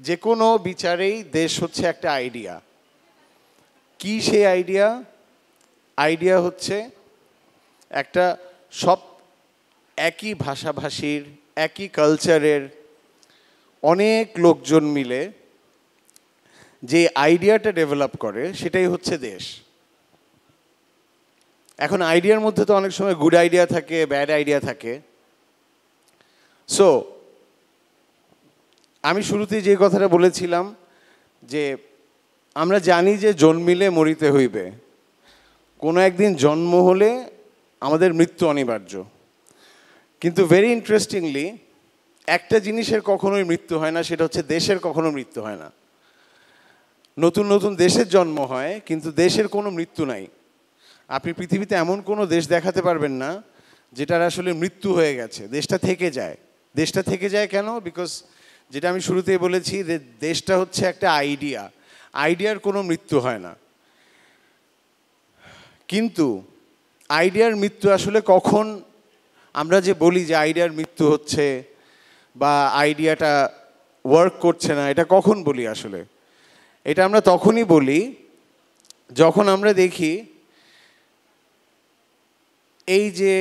যে কোনো বিচারেই দেশ হচ্ছে একটা আইডিয়া। কি সেই আইডিয়া? আইডিয়া হচ্ছে একটা সব একই ভাষাভাষীর, একই কালচারের অনেক লোকজন মিলে যে আইডিয়াটা ডেভেলপ করে সেটাই হচ্ছে দেশ। এখন আইডিয়ার মধ্যে তো অনেক সময় গুড আইডিয়া থাকে, ব্যাড আইডিয়া থাকে। সো আমি শুরুতেই যে কথাটা বলেছিলাম যে আমরা জানি যে জন্মিলে মরিতে হইবে, কোনো একদিন জন্ম হলে আমাদের মৃত্যু অনিবার্য। কিন্তু ভেরি ইন্টারেস্টিংলি একটা জিনিসের কখনোই মৃত্যু হয় না, সেটা হচ্ছে দেশের কখনো মৃত্যু হয় না। নতুন নতুন দেশের জন্ম হয় কিন্তু দেশের কোনো মৃত্যু নাই। আপনি পৃথিবীতে এমন কোনো দেশ দেখাতে পারবেন না যেটার আসলে মৃত্যু হয়ে গেছে, দেশটা থেকে যায়। দেশটা থেকে যায় কেন? বিকজ যেটা আমি শুরুতেই বলেছি যে দেশটা হচ্ছে একটা আইডিয়া, আইডিয়ার কোনো মৃত্যু হয় না। কিন্তু আইডিয়ার মৃত্যু আসলে কখন? আমরা যে বলি যে আইডিয়ার মৃত্যু হচ্ছে বা আইডিয়াটা ওয়ার্ক করছে না, এটা কখন বলি আসলে? এটা আমরা তখনই বলি যখন আমরা দেখি এই যে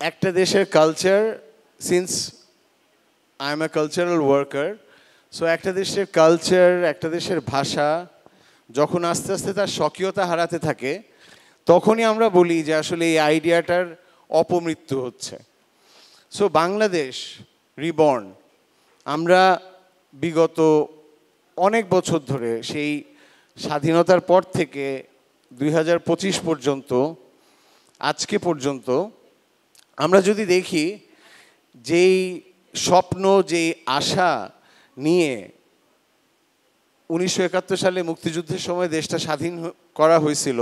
একটা দেশের culture, since I M a cultural worker, so একটা দেশের কালচার, একটা দেশের ভাষা যখন আস্তে আস্তে তার স্বকীয়তা হারাতে থাকে, তখনই আমরা বলি যে আসলে এই আইডিয়াটার অপমৃত্যু হচ্ছে। সো বাংলাদেশ রিবর্ন, আমরা বিগত অনেক বছর ধরে সেই স্বাধীনতার পর থেকে 2025 পর্যন্ত আজকে পর্যন্ত আমরা যদি দেখি যেই স্বপ্ন, যেই আশা নিয়ে 1971 সালে মুক্তিযুদ্ধের সময় দেশটা স্বাধীন করা হয়েছিল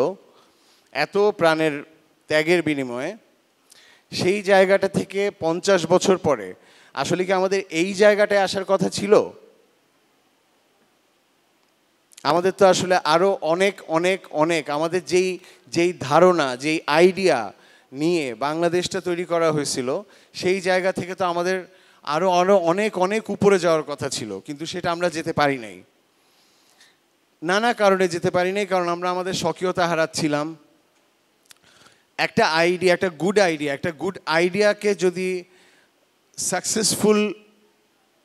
এত প্রাণের ত্যাগের বিনিময়ে, সেই জায়গাটা থেকে 50 বছর পরে আসলে কি আমাদের এই জায়গাটায় আসার কথা ছিল? আমাদের তো আসলে আরও অনেক অনেক অনেক আমাদের যেই ধারণা, যেই আইডিয়া নিয়ে বাংলাদেশটা তৈরি করা হয়েছিল, সেই জায়গা থেকে তো আমাদের আরও আরও অনেক অনেক উপরে যাওয়ার কথা ছিল, কিন্তু সেটা আমরা যেতে পারি নাই। নানা কারণে যেতে পারি নাই, কারণ আমরা আমাদের স্বকীয়তা হারাচ্ছিলাম। একটা আইডিয়া, একটা গুড আইডিয়াকে যদি সাকসেসফুল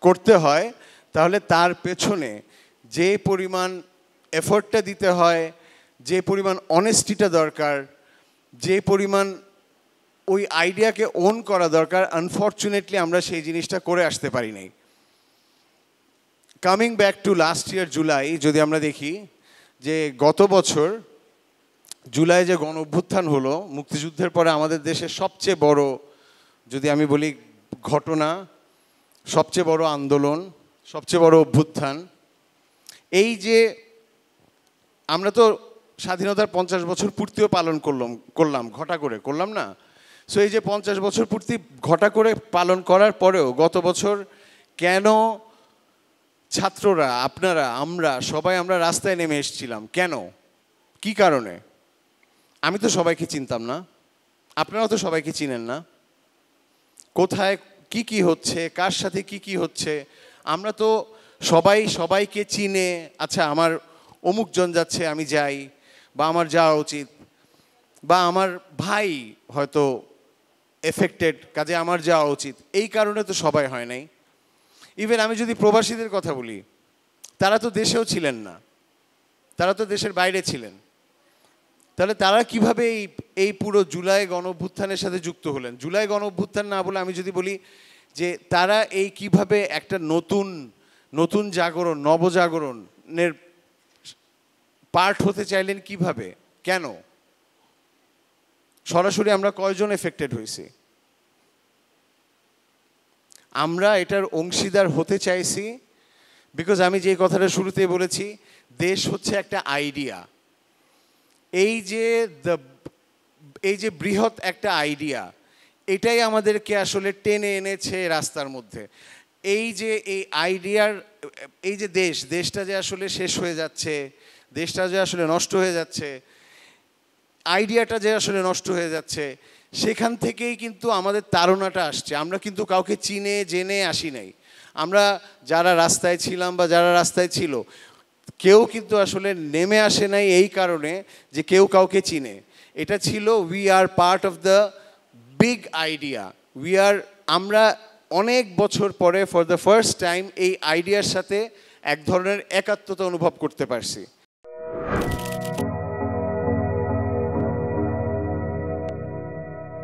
করতে হয় তাহলে তার পেছনে যে পরিমাণ এফোর্টটা দিতে হয়, যে পরিমাণ অনেস্টিটা দরকার, যে পরিমাণ ওই আইডিয়াকে ওন করা দরকার, আনফর্চুনেটলি আমরা সেই জিনিসটা করে আসতে পারি নাই। Coming back to last year July, যদি আমরা দেখি যে গত বছর জুলাই যে গণ অভ্যুত্থান হলো, মুক্তিযুদ্ধের পরে আমাদের দেশের সবচেয়ে বড়, যদি আমি বলি ঘটনা, সবচেয়ে বড় আন্দোলন, সবচেয়ে বড় অভ্যুত্থান। এই যে আমরা তো স্বাধীনতার 50 বছর পূর্তিও পালন করলাম ঘটা করে, করলাম না? সো এই যে 50 বছর পূর্তি ঘটা করে পালন করার পরেও গত বছর কেন ছাত্ররা, আপনারা, আমরা সবাই আমরা রাস্তায় নেমে এসেছিলাম? কেন? কি কারণে? আমি তো সবাইকে চিনতাম না, আপনারাও তো সবাইকে চিনেন না। কোথায় কি কি হচ্ছে, কার সাথে কি কি হচ্ছে, আমরা তো সবাই সবাইকে চিনে, আচ্ছা আমার অমুকজন যাচ্ছে আমি যাই, বা আমার যাওয়া উচিত, বা আমার ভাই হয়তো এফেক্টেড কাজে আমার যাওয়া উচিত, এই কারণে তো সবাই হয় নাই। ইভেন আমি যদি প্রবাসীদের কথা বলি, তারা তো দেশেও ছিলেন না, তারা তো দেশের বাইরে ছিলেন। তাহলে তারা কিভাবে এই পুরো জুলাই গণ অভ্যুত্থানের সাথে যুক্ত হলেন? জুলাই গণ অভ্যুত্থান না বলে আমি যদি বলি যে তারা এই কিভাবে একটা নতুন জাগরণ, নবজাগরণের পার্ট হতে চাইলেন কিভাবে, কেন? সরাসরি আমরা কয়জন এফেক্টেড হয়েছি? আমরা এটার অংশীদার হতে চাইছি বিকজ আমি যে কথাটা শুরুতেই বলেছি, দেশ হচ্ছে একটা আইডিয়া। এই যে বৃহৎ একটা আইডিয়া, এটাই আমাদেরকে আসলে টেনে এনেছে রাস্তার মধ্যে। এই আইডিয়ার এই যে দেশটা যে আসলে শেষ হয়ে যাচ্ছে, দেশটা যে আসলে নষ্ট হয়ে যাচ্ছে, আইডিয়াটা যে আসলে নষ্ট হয়ে যাচ্ছে, সেখান থেকেই কিন্তু আমাদের তাড়নাটা আসছে। আমরা কিন্তু কাউকে চিনে জেনে আসি নাই, আমরা যারা রাস্তায় ছিলাম বা যারা রাস্তায় ছিল, কেউ কিন্তু আসলে নেমে আসে নাই এই কারণে যে কেউ কাউকে চিনে। এটা ছিল we are part of the big idea. আমরা অনেক বছর পরে ফর দ্য ফার্স্ট টাইম এই আইডিয়ার সাথে এক ধরনের একাত্মতা অনুভব করতে পারছি।